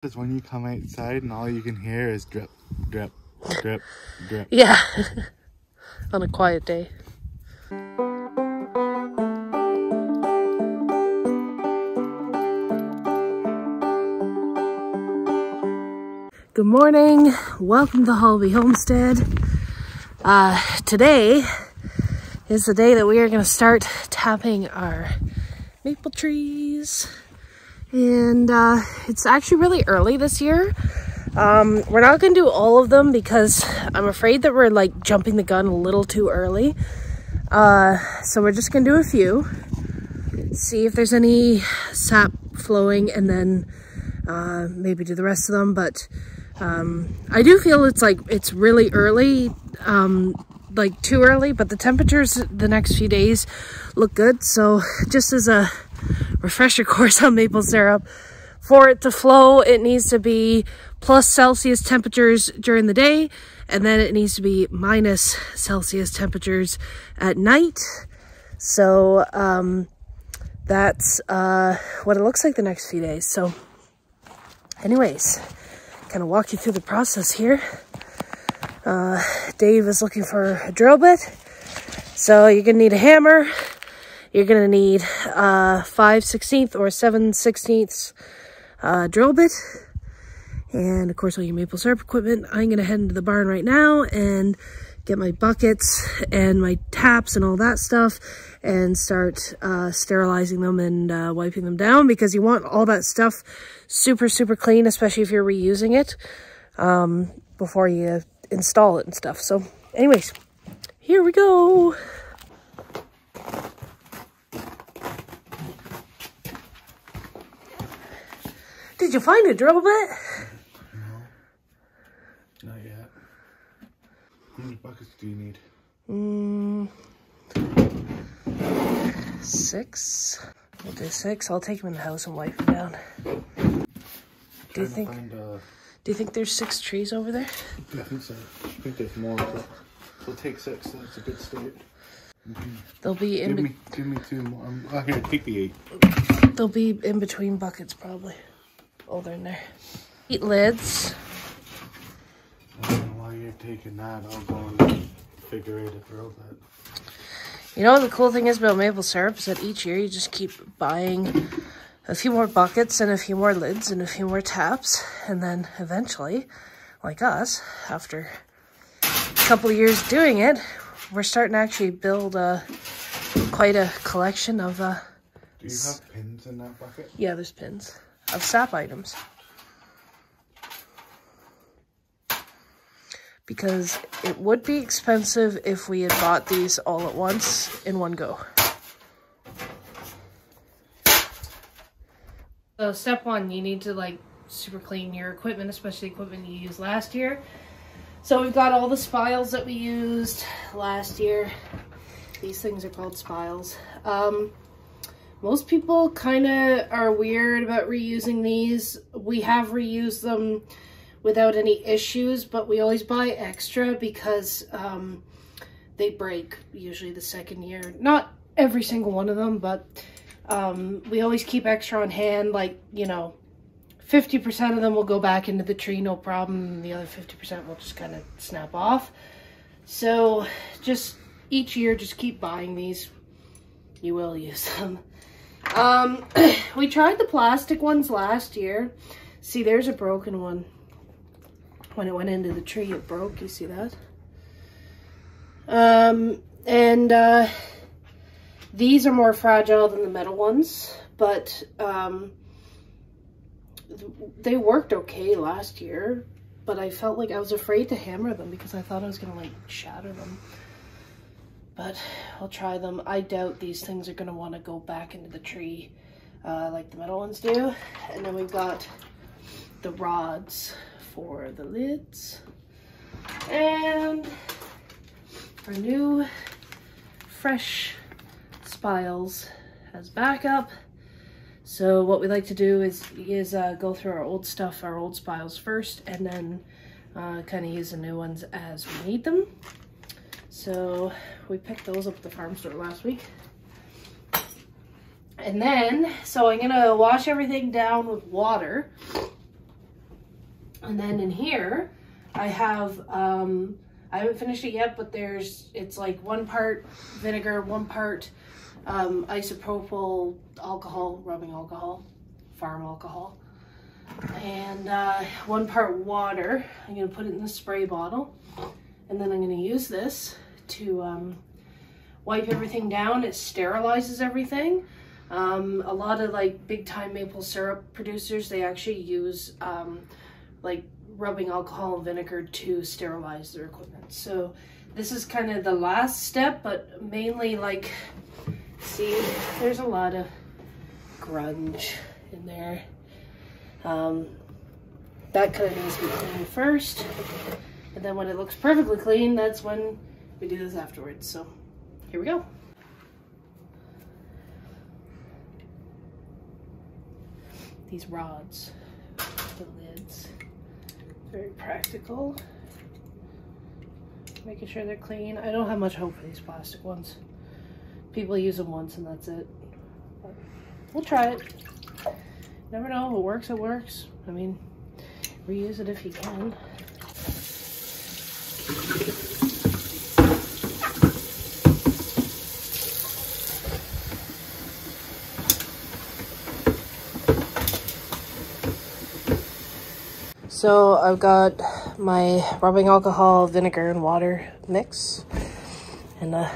Is when you come outside and all you can hear is drip, drip, drip, drip. Yeah, on a quiet day. Good morning, welcome to Homestead. Today is the day that we are going to start tapping our maple trees. And it's actually really early this year. We're not going to do all of them because I'm afraid that we're like jumping the gun a little too early. So we're just going to do a few, see if there's any sap flowing, and then maybe do the rest of them. But I do feel it's really early, like too early, but the temperatures the next few days look good. So just as a refresher course on maple syrup, for it to flow, it needs to be plus Celsius temperatures during the day, and then it needs to be minus Celsius temperatures at night. So that's what it looks like the next few days. So anyways, kind of walk you through the process here. Dave is looking for a drill bit, so you're gonna need a hammer. You're gonna need 5/16 or 7/16 drill bit, and of course all your maple syrup equipment. I'm gonna head into the barn right now and get my buckets and my taps and all that stuff and start sterilizing them and wiping them down, because you want all that stuff super clean, especially if you're reusing it, before you install it and stuff. So anyways, here we go. Did you find a drill bit? No, not yet. How many buckets do you need? 6. We'll do 6. I'll take them in the house and wipe them down. Do you think there's 6 trees over there? I think so. I think there's more, but we'll take 6. That's a good start. They'll be in. Give me 2 more. Here, take the 8. They'll be in between buckets probably. Oh, they're in there. 8 lids. I don't know why you're taking that. I'll go and figure it a little bit. You know what the cool thing is about maple syrup is that each year you just keep buying a few more buckets and a few more lids and a few more taps, and then eventually, like us, after a couple of years doing it, we're starting to actually build quite a collection of. Do you have pins in that bucket? Yeah, there's pins of sap items. Because it would be expensive if we had bought these all at once in one go. So step 1, you need to like super clean your equipment, especially equipment you used last year. So we've got all the spiles that we used last year. These things are called spiles. Most people kind of are weird about reusing these. We have reused them without any issues, but we always buy extra because they break usually the second year. Not every single one of them, but we always keep extra on hand. Like, you know, 50% of them will go back into the tree, no problem. And the other 50% will just kind of snap off. So just each year, just keep buying these. You will use them. We tried the plastic ones last year. See, there's a broken one. When it went into the tree, it broke. You see that? These are more fragile than the metal ones, but they worked okay last year. But I felt like I was afraid to hammer them because I thought I was gonna like shatter them. But I'll try them. I doubt these things are gonna want to go back into the tree like the metal ones do. And then we've got the rods for the lids, and our new fresh spiles as backup. So what we like to do is go through our old stuff, our old spiles first, and then kind of use the new ones as we need them. So we picked those up at the farm store last week. And then, so I'm gonna wash everything down with water. And then in here, I have, I haven't finished it yet, but it's like 1 part vinegar, 1 part isopropyl alcohol, rubbing alcohol, farm alcohol, and 1 part water. I'm gonna put it in the spray bottle, and then I'm gonna use this to wipe everything down. It sterilizes everything. A lot of like big time maple syrup producers, they actually use like rubbing alcohol and vinegar to sterilize their equipment. So this is kind of the last step, but mainly like, see, there's a lot of grunge in there. That kind of needs to be cleaned first, and then when it looks perfectly clean, that's when we do this afterwards. So here we go. These rods, the lids, very practical. Making sure they're clean. I don't have much hope for these plastic ones. People use them once and that's it. But we'll try it. Never know, if it works, it works. I mean, reuse it if you can. So I've got my rubbing alcohol, vinegar, and water mix and a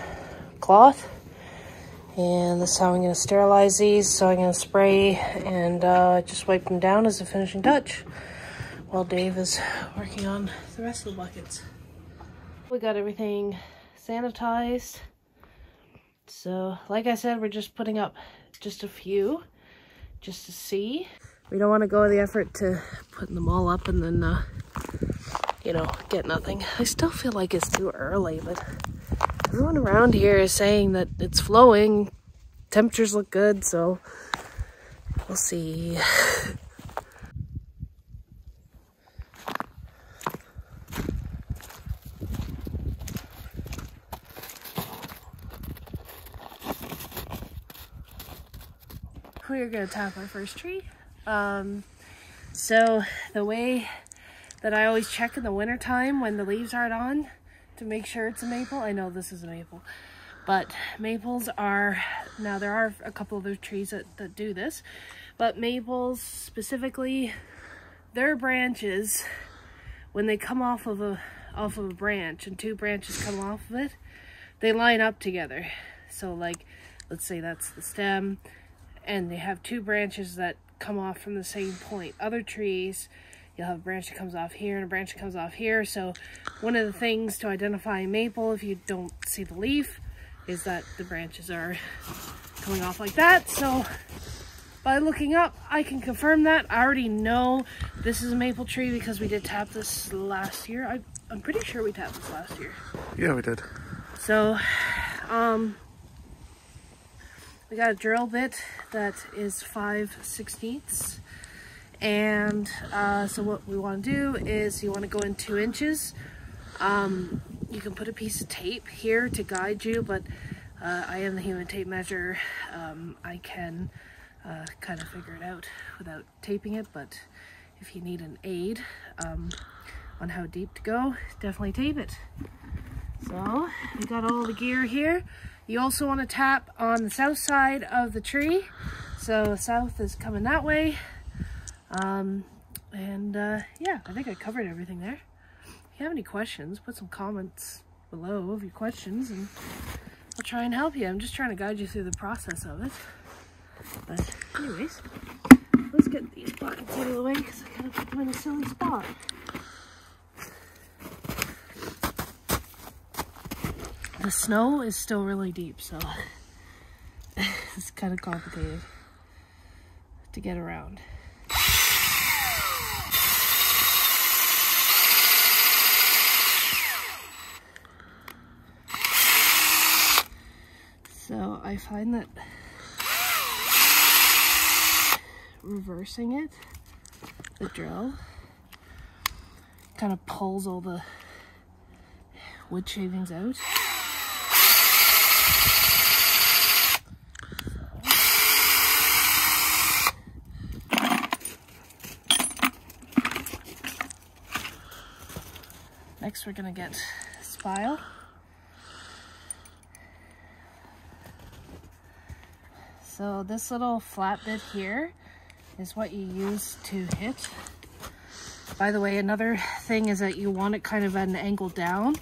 cloth. And this is how I'm going to sterilize these. So I'm going to spray and just wipe them down as a finishing touch while Dave is working on the rest of the buckets. We got everything sanitized. So like I said, we're just putting up just a few just to see. We don't want to go to the effort to putting them all up and then, you know, get nothing. I still feel like it's too early, but everyone around here is saying that it's flowing. Temperatures look good, so we'll see. We're gonna tap our first tree. So the way that I always check in the winter time when the leaves aren't on to make sure it's a maple, I know this is a maple, but maples are, now there are a couple other trees that do this, but maples specifically, their branches, when they come off of a branch and 2 branches come off of it, they line up together. So like, let's say that's the stem, and they have 2 branches that come off from the same point. Other trees, you'll have a branch that comes off here and a branch that comes off here. So one of the things to identify a maple, if you don't see the leaf, is that the branches are coming off like that. So by looking up, I can confirm that. I already know this is a maple tree because we did tap this last year. I'm pretty sure we tapped this last year. Yeah, we did. So, we got a drill bit that is 5/16. And so what we want to do is you want to go in 2 inches. You can put a piece of tape here to guide you, but I am the human tape measure. I can kind of figure it out without taping it, but if you need an aid on how deep to go, definitely tape it. So we got all the gear here. You also want to tap on the south side of the tree. So south is coming that way. Yeah, I think I covered everything there. If you have any questions, put some comments below of your questions and I'll try and help you. I'm just trying to guide you through the process of it. But anyways, let's get these buckets out of the way because I kind of put them in a silly spot. The snow is still really deep, so it's kind of complicated to get around. So I find that reversing it, the drill, kind of pulls all the wood shavings out. Next we're gonna get spile. So this little flat bit here is what you use to hit. By the way, another thing is that you want it kind of at an angle down,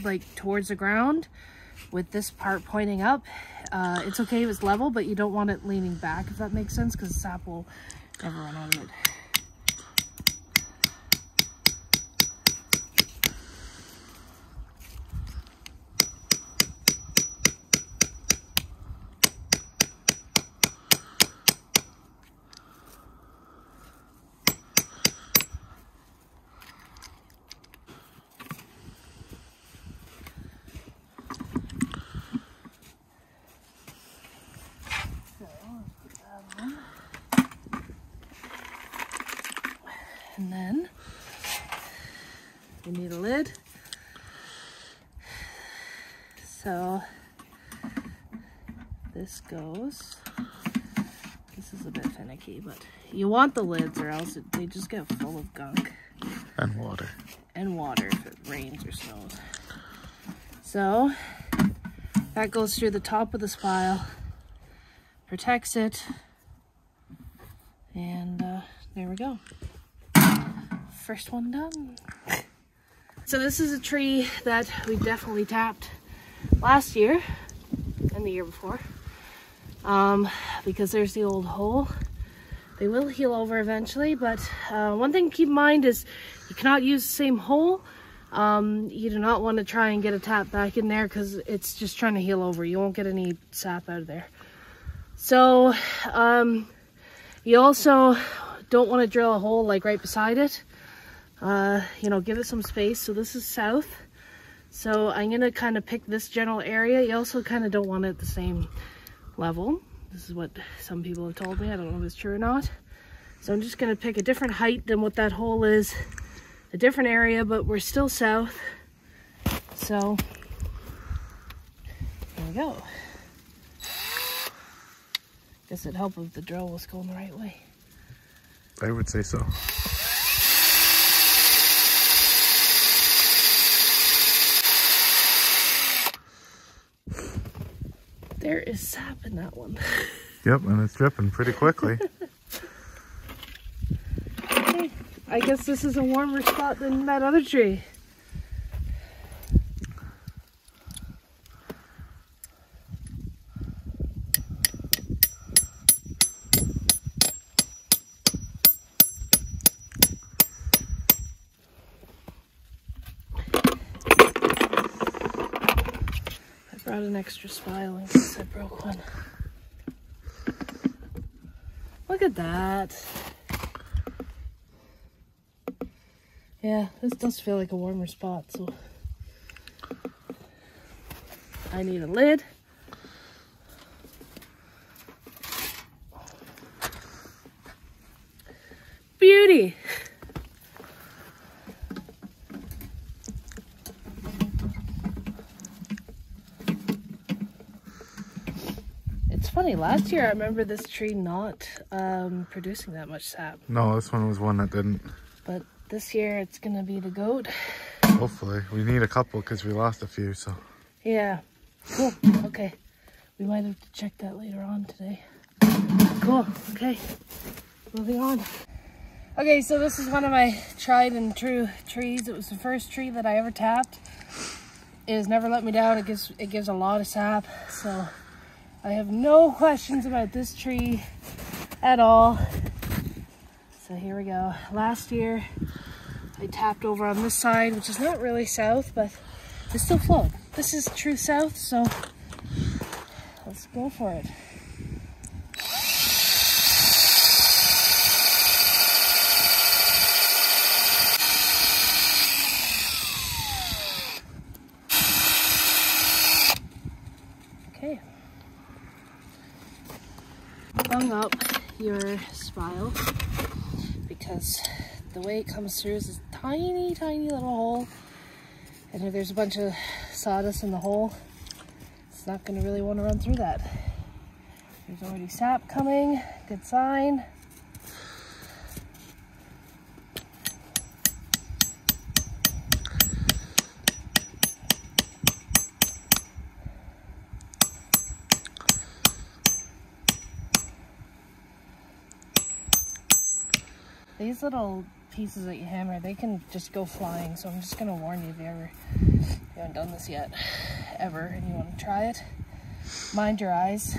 like towards the ground, with this part pointing up. It's okay if it's level, but you don't want it leaning back, if that makes sense, because the sap will never run out of it. And then we need a lid. So this goes, this is a bit finicky, but you want the lids or else they just get full of gunk. And water. And water if it rains or snows. So that goes through the top of the spile, protects it, and there we go. First one done. So this is a tree that we definitely tapped last year and the year before, because there's the old hole. They will heal over eventually, but one thing to keep in mind is you cannot use the same hole. You do not want to try and get a tap back in there because it's just trying to heal over. You won't get any sap out of there. So you also don't want to drill a hole like right beside it. You know, give it some space. So this is south. So I'm going to kind of pick this general area. You also kind of don't want it at the same level. This is what some people have told me. I don't know if it's true or not. So I'm just going to pick a different height than what that hole is. A different area, but we're still south. So there we go. Guess it'd help if the drill was going the right way. I would say so. There is sap in that one. Yep, and it's dripping pretty quickly. Okay, I guess this is a warmer spot than that other tree. Brought an extra spile in case I broke one. Look at that. Yeah, this does feel like a warmer spot, so I need a lid. Beauty. Funny, last year I remember this tree not producing that much sap. No, this one was one that didn't. But this year it's gonna be the goat. Hopefully. We need a couple because we lost a few, so. Yeah. Cool. Okay. We might have to check that later on today. Cool. Okay. Moving on. Okay, so this is one of my tried and true trees. It was the first tree that I ever tapped. It has never let me down. It gives a lot of sap, so I have no questions about this tree at all. So here we go. Last year, I tapped over on this side, which is not really south, but it still flowed. This is true south, so let's go for it. Okay. Bung up your spile because the way it comes through is this tiny, tiny little hole, and if there's a bunch of sawdust in the hole, it's not going to really want to run through that. There's already sap coming, good sign. These little pieces that you hammer, they can just go flying, so I'm just gonna warn you if you haven't done this yet, ever, and you want to try it. Mind your eyes.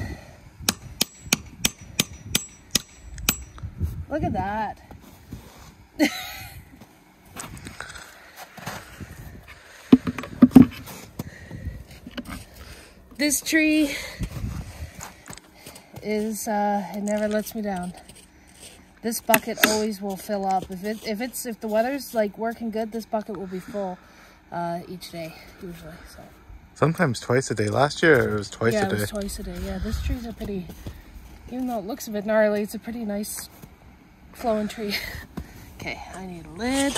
Look at that. This tree is, it never lets me down. This bucket always will fill up. If the weather's like working good, this bucket will be full each day, usually. So. Sometimes twice a day. Last year it was twice a day. Yeah, it was twice a day. Yeah, this tree's a pretty, even though it looks a bit gnarly, it's a pretty nice flowing tree. Okay, I need a lid.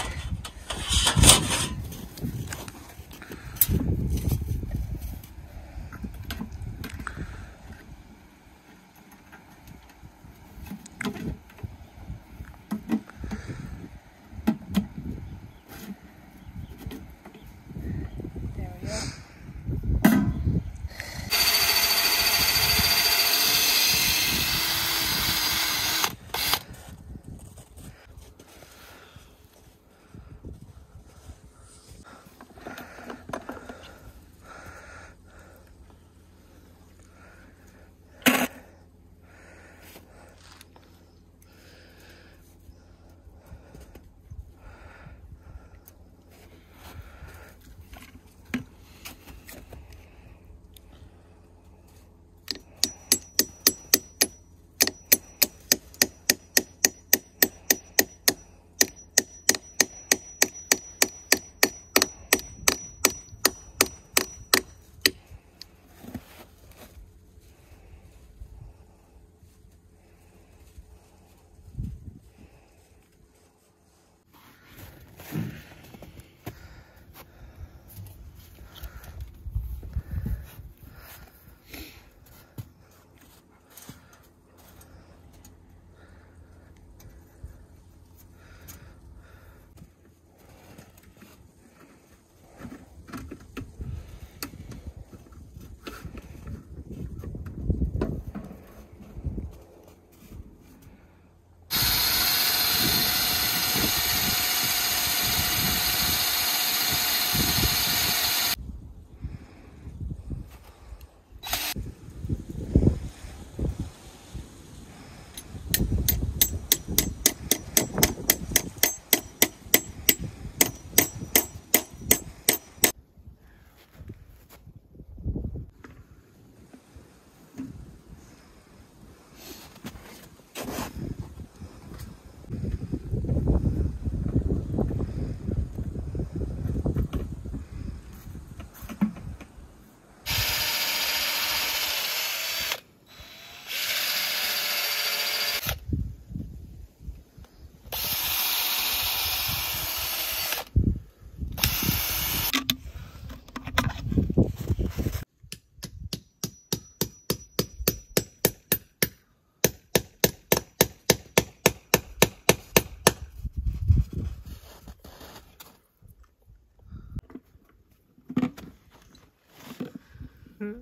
This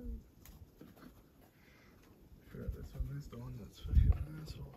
one is the one that's fucking an asshole.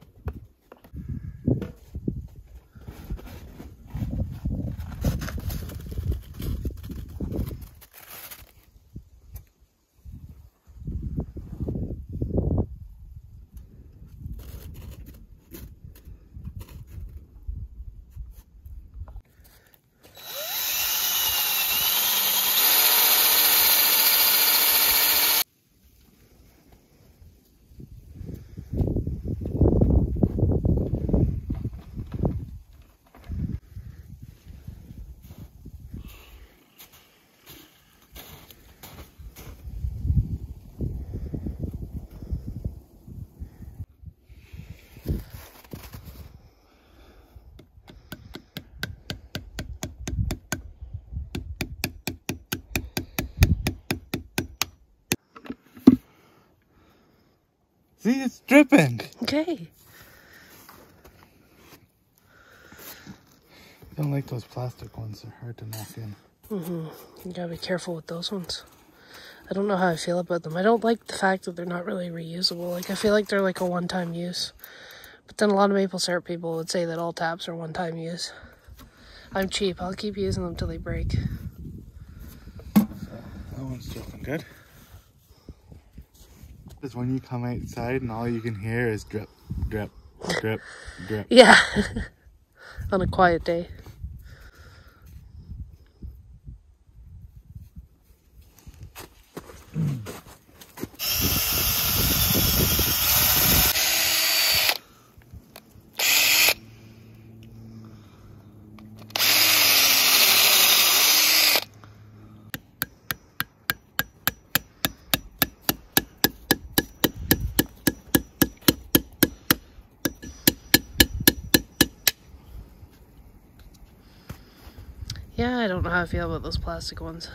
See, it's dripping. Okay. I don't like those plastic ones. They're hard to knock in. You gotta be careful with those ones. I don't know how I feel about them. I don't like the fact that they're not really reusable. Like, I feel like they're like a one-time use. But then a lot of maple syrup people would say that all taps are one-time use. I'm cheap. I'll keep using them till they break. So, that one's looking good. Because when you come outside and all you can hear is drip, drip, drip, drip. Yeah. On a quiet day. Yeah, I don't know how I feel about those plastic ones.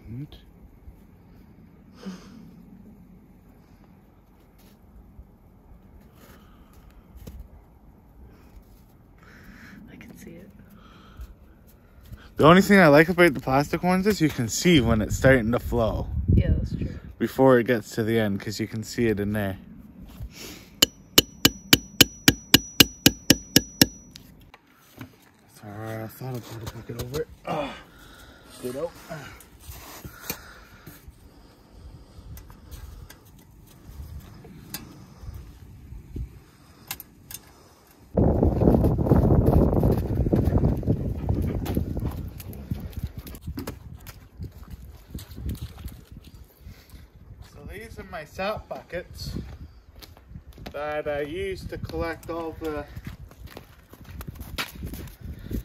And I can see it. the only thing I like about the plastic ones is you can see when it's starting to flow. Yeah, that's true. Before it gets to the end, because you can see it in there. I thought I'd put a bucket over it. Oh, get out. So these are my sap buckets that I use to collect all the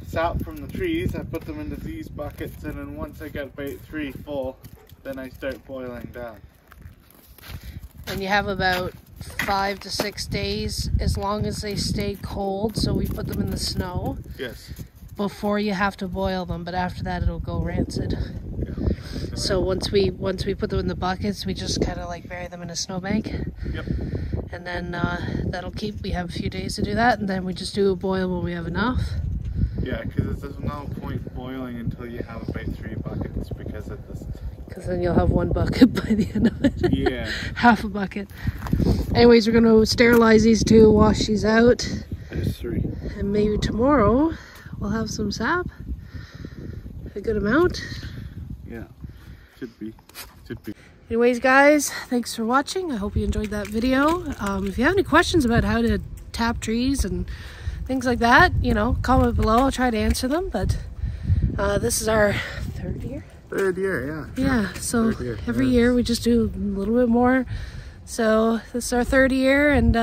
sap from the trees. I put them into these buckets, and then once I get about 3 full, then I start boiling down. And you have about 5 to 6 days as long as they stay cold, so we put them in the snow. Yes. Before you have to boil them, but after that it'll go rancid. Yeah. So once we put them in the buckets, we just kind of like bury them in a snowbank. Yep. And then that'll keep. We have a few days to do that, and then we just do a boil when we have enough. Yeah, because there's no point boiling until you have about 3 buckets, because it just... Because then you'll have 1 bucket by the end of it. Yeah. Half a bucket. Anyways, we're going to sterilize these 2, wash these out. There's 3. And maybe tomorrow we'll have some sap. A good amount. Yeah. Should be. Should be. Anyways, guys, thanks for watching. I hope you enjoyed that video. If you have any questions about how to tap trees and things like that, you know, comment below. I'll try to answer them. But this is our 3rd year. 3rd year, yeah. Yeah, so year. every year we just do a little bit more. So this is our 3rd year, and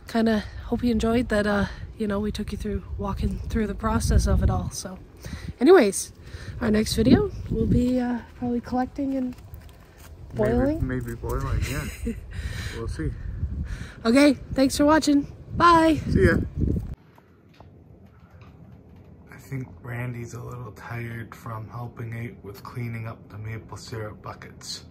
kind of hope you enjoyed that, you know, we took you through, walking through the process of it all. So anyways, our next video will be probably collecting and boiling. Maybe boiling, yeah. We'll see. Okay, thanks for watching. Bye. See ya. I think Randy's a little tired from helping out with cleaning up the maple syrup buckets.